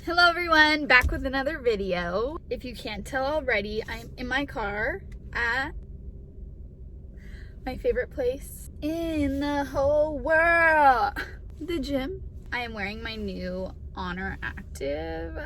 Hello everyone, back with another video. If you can't tell already, I'm in my car at my favorite place in the whole world, the gym. I am wearing my new Honor Active.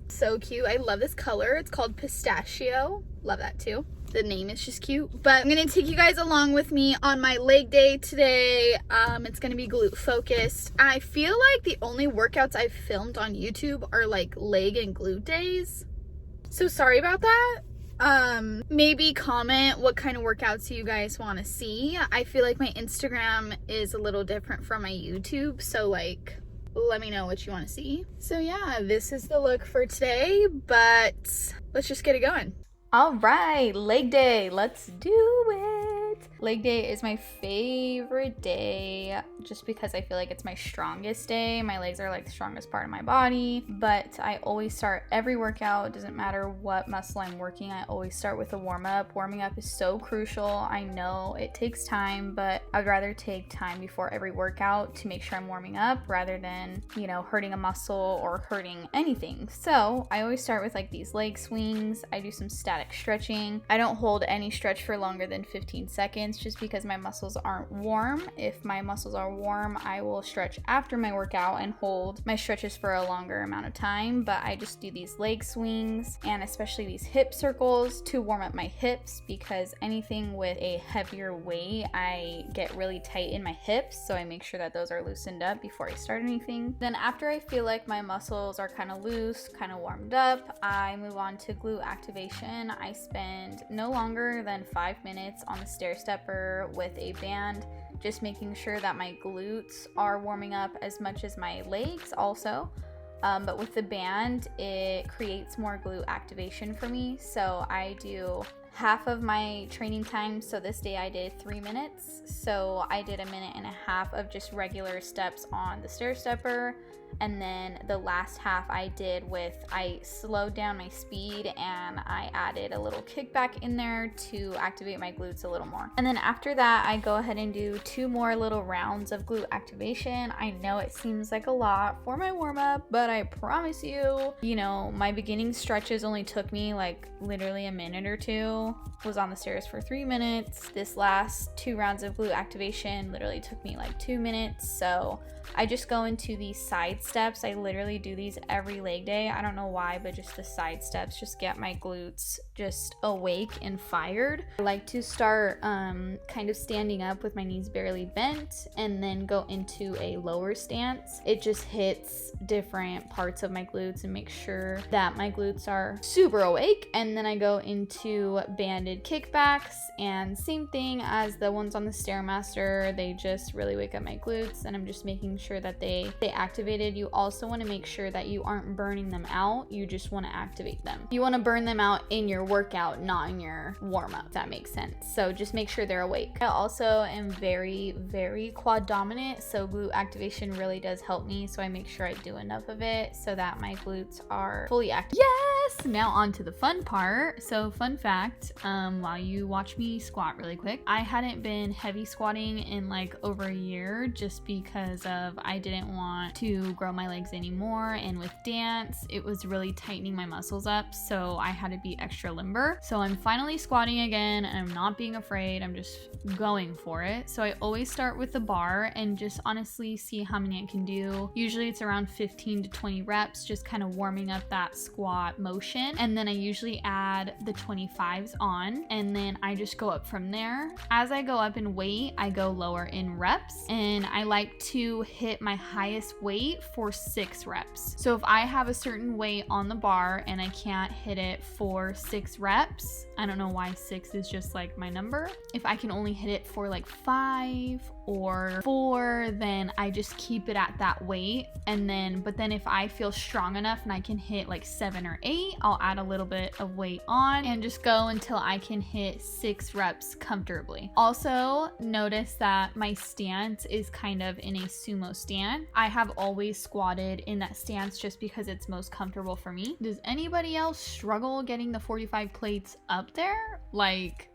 So cute. I love this color. It's called Pistachio. Love that too. The name is just cute. But I'm gonna take you guys along with me on my leg day today. It's gonna be glute focused. I feel like the only workouts I've filmed on YouTube are like leg and glute days. So sorry about that. Maybe comment what kind of workouts you guys want to see. I feel like my Instagram is a little different from my YouTube. So like, let me know what you want to see. So yeah, this is the look for today, but let's just get it going. All right, leg day, let's do it. Leg day is my favorite day just because I feel like it's my strongest day. My legs are like the strongest part of my body, but I always start every workout. It doesn't matter what muscle I'm working. I always start with a warm-up. Warming up is so crucial. I know it takes time, but I'd rather take time before every workout to make sure I'm warming up rather than, you know, hurting a muscle or hurting anything. So I always start with like these leg swings. I do some static stretching. I don't hold any stretch for longer than 15 seconds just because my muscles aren't warm. If my muscles are warm, I will stretch after my workout and hold my stretches for a longer amount of time, but I just do these leg swings and especially these hip circles to warm up my hips because anything with a heavier weight, I get really tight in my hips, so I make sure that those are loosened up before I start anything. Then after I feel like my muscles are kind of loose, kind of warmed up, I move on to glute activation. I spend no longer than 5 minutes on the stair stepper with a band, just making sure that my glutes are warming up as much as my legs also. But with the band, it creates more glute activation for me. So I do half of my training time. So this day I did 3 minutes. So I did 1.5 minutes of just regular steps on the stair stepper. And then the last half I slowed down my speed and I added a little kickback in there to activate my glutes a little more. And then after that, I go ahead and do 2 more little rounds of glute activation. I know it seems like a lot for my warm up, but I promise you, my beginning stretches only took me like literally a minute or two. Was on the stairs for 3 minutes. This last 2 rounds of glute activation literally took me like 2 minutes. So I just go into these side steps. I literally do these every leg day. I don't know why, but just the side steps just get my glutes just awake and fired. I like to start kind of standing up with my knees barely bent and then go into a lower stance. It just hits different parts of my glutes and makes sure that my glutes are super awake. And then I go into banded kickbacks, and same thing as the ones on the Stairmaster. They just really wake up my glutes, and I'm just making sure that they stay activated. You also want to make sure that you aren't burning them out. You just want to activate them. You want to burn them out in your workout, not in your warm-up, if that makes sense. So just make sure they're awake. I also am very, very quad dominant, so glute activation really does help me. So I make sure I do enough of it so that my glutes are fully active. Yes! Now on to the fun part. So fun fact, while you watch me squat really quick, I hadn't been heavy squatting in like over a year just because of I didn't want to grow my legs anymore, and with dance it was really tightening my muscles up, so I had to be extra limber. So I'm finally squatting again and I'm not being afraid, I'm just going for it. So I always start with the bar and just honestly see how many I can do. Usually it's around 15 to 20 reps, just kind of warming up that squat motion, and then I usually add the 25s on, and then I just go up from there. As I go up in weight, I go lower in reps, and I like to hit my highest weight for 6 reps. So if I have a certain weight on the bar and I can't hit it for 6 reps, I don't know why 6 is just like my number. If I can only hit it for like 5 or 4, then I just keep it at that weight. But then if I feel strong enough and I can hit like 7 or 8, I'll add a little bit of weight on and just go until I can hit 6 reps comfortably. Also notice that my stance is kind of in a sumo stance. I have always squatted in that stance just because it's most comfortable for me. Does anybody else struggle getting the 45 plates up there? Like,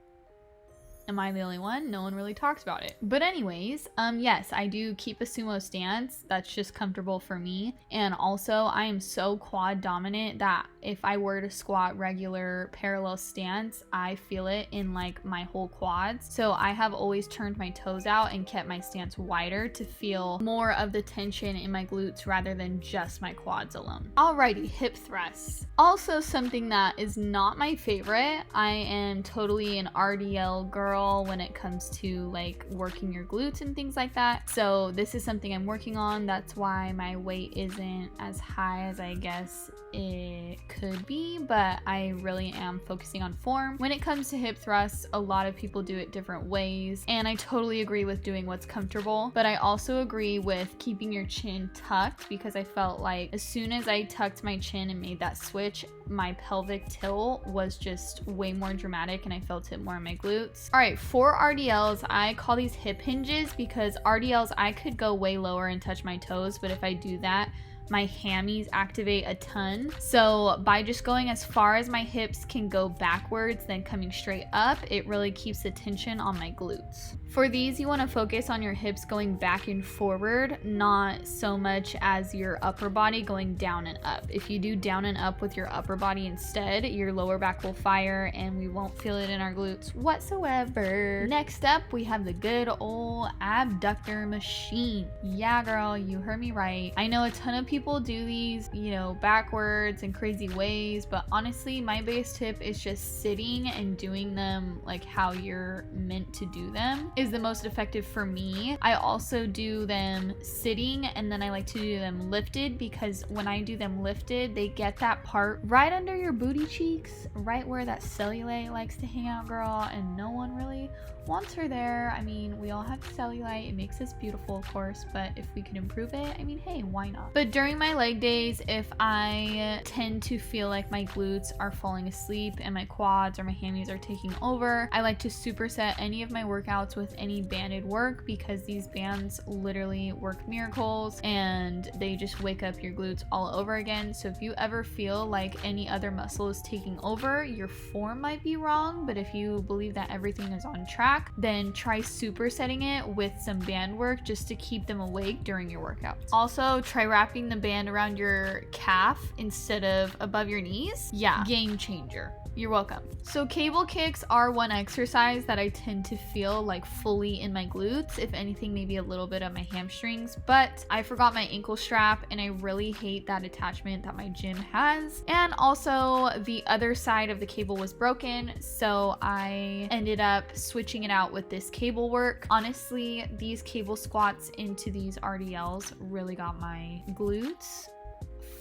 Am I the only one? No one really talks about it. But anyways, yes, I do keep a sumo stance. That's just comfortable for me. And also I am so quad dominant that if I were to squat regular parallel stance, I feel it in like my whole quads. So I have always turned my toes out and kept my stance wider to feel more of the tension in my glutes rather than just my quads alone. Alrighty, hip thrusts. Also something that is not my favorite. I am totally an RDL girl when it comes to like working your glutes and things like that. So this is something I'm working on. That's why my weight isn't as high as I guess it could be, but I really am focusing on form. When it comes to hip thrusts, a lot of people do it different ways, and I totally agree with doing what's comfortable, but I also agree with keeping your chin tucked, because I felt like as soon as I tucked my chin and made that switch, my pelvic tilt was just way more dramatic and I felt it more in my glutes. All right, for RDLs, I call these hip hinges because RDLs, I could go way lower and touch my toes, but if I do that, my hammies activate a ton. So by just going as far as my hips can go backwards, then coming straight up, it really keeps the tension on my glutes. For these, you want to focus on your hips going back and forward, not so much as your upper body going down and up. If you do down and up with your upper body instead, your lower back will fire and we won't feel it in our glutes whatsoever. Next up, we have the good old abductor machine. Yeah, girl, you heard me right. I know a ton of people do these, you know, backwards and crazy ways, but honestly, my base tip is just sitting and doing them like how you're meant to do them is the most effective for me. I also do them sitting, and then I like to do them lifted, because when I do them lifted, they get that part right under your booty cheeks, right where that cellulite likes to hang out, girl, and no one really wants her there. I mean, we all have cellulite, it makes us beautiful, of course, but if we can improve it, I mean, hey, why not? But during my leg days, if I tend to feel like my glutes are falling asleep and my quads or my hammies are taking over, I like to superset any of my workouts with any banded work, because these bands literally work miracles and they just wake up your glutes all over again. So if you ever feel like any other muscle is taking over, your form might be wrong, but if you believe that everything is on track, then try supersetting it with some band work just to keep them awake during your workouts. Also, try wrapping the band around your calf instead of above your knees. Yeah, game changer. You're welcome. So cable kicks are one exercise that I tend to feel like fully in my glutes, if anything, maybe a little bit of my hamstrings, but I forgot my ankle strap and I really hate that attachment that my gym has. And also the other side of the cable was broken, so I ended up switching it out with this cable work. Honestly, these cable squats into these RDLs really got my glutes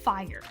fire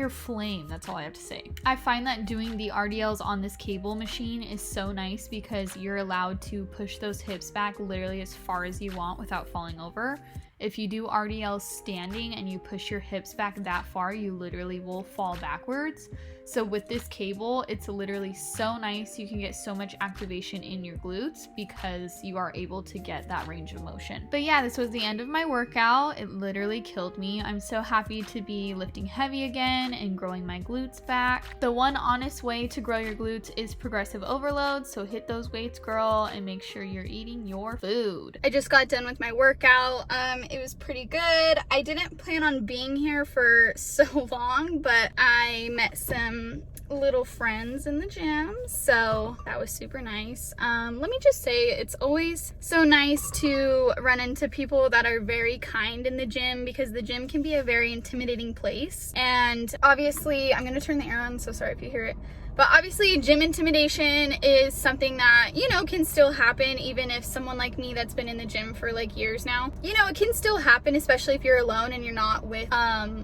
flame. That's all I have to say. I find that doing the RDLs on this cable machine is so nice because you're allowed to push those hips back literally as far as you want without falling over. If you do RDLs standing and you push your hips back that far, you literally will fall backwards. So with this cable, it's literally so nice. You can get so much activation in your glutes because you are able to get that range of motion. But yeah, this was the end of my workout. It literally killed me. I'm so happy to be lifting heavy again and growing my glutes back. The one honest way to grow your glutes is progressive overload. So hit those weights, girl, and make sure you're eating your food. I just got done with my workout. It was pretty good. I didn't plan on being here for so long, but I met some little friends in the gym, so that was super nice. Let me just say, it's always so nice to run into people that are very kind in the gym, because the gym can be a very intimidating place. And obviously, I'm gonna turn the air on, so sorry if you hear it. But obviously, gym intimidation is something that, you know, can still happen even if someone like me that's been in the gym for like years now, you know, it can still happen, especially if you're alone and you're not with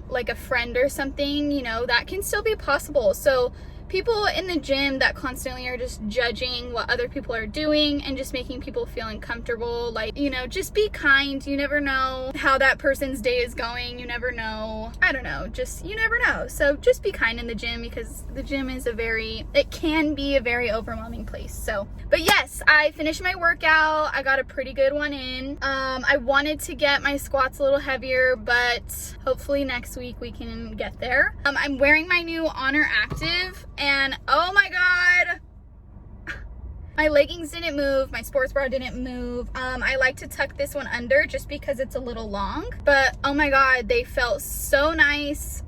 like a friend or something, you know, that can still be possible. So people in the gym that constantly are just judging what other people are doing and just making people feel uncomfortable, like, you know, just be kind. You never know how that person's day is going. You never know. I don't know, just, you never know. So just be kind in the gym, because the gym is it can be a very overwhelming place. So, but yes, I finished my workout. I got a pretty good one in. I wanted to get my squats a little heavier, but hopefully next week we can get there. I'm wearing my new Honor Active, and oh my god, My leggings didn't move, my sports bra didn't move. I like to tuck this one under just because it's a little long, but oh my god, they felt so nice.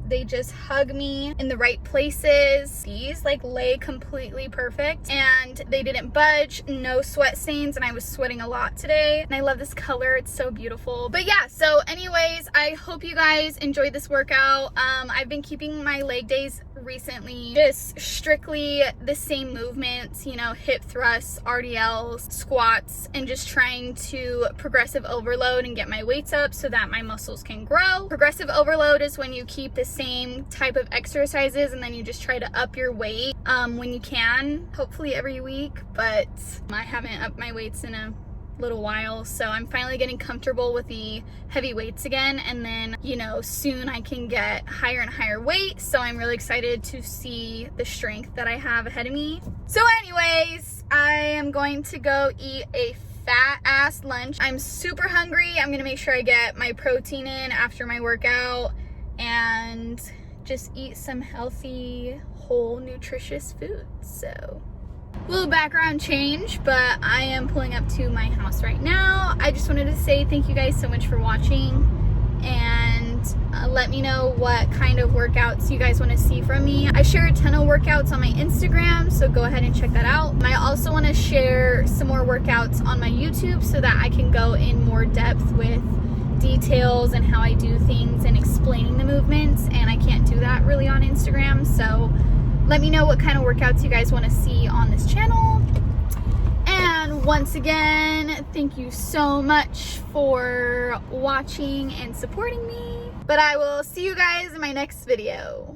They just hug me in the right places. These like lay completely perfect and they didn't budge, no sweat stains, and I was sweating a lot today. And I love this color, it's so beautiful. But yeah, so anyways, I hope you guys enjoyed this workout. I've been keeping my leg days recently just strictly the same movements, you know, hip thrusts, RDLs, squats, and just trying to progressive overload and get my weights up so that my muscles can grow. Progressive overload is when you keep the same type of exercises and then you just try to up your weight when you can, hopefully every week, but I haven't upped my weights in a little while, so I'm finally getting comfortable with the heavy weights again, and then, you know, soon I can get higher and higher weight, so I'm really excited to see the strength that I have ahead of me. So anyways, I am going to go eat a fat ass lunch. I'm super hungry. I'm gonna make sure I get my protein in after my workout and just eat some healthy, whole, nutritious food. So little background change, but I am pulling up to my house right now. I just wanted to say thank you guys so much for watching, and let me know what kind of workouts you guys want to see from me. I share a ton of workouts on my Instagram, so go ahead and check that out. I also want to share some more workouts on my YouTube so that I can go in more depth with details and how I do things and explaining the movements, and I can't do that really on Instagram, so let me know what kind of workouts you guys want to see on this channel. And once again, thank you so much for watching and supporting me. But I will see you guys in my next video.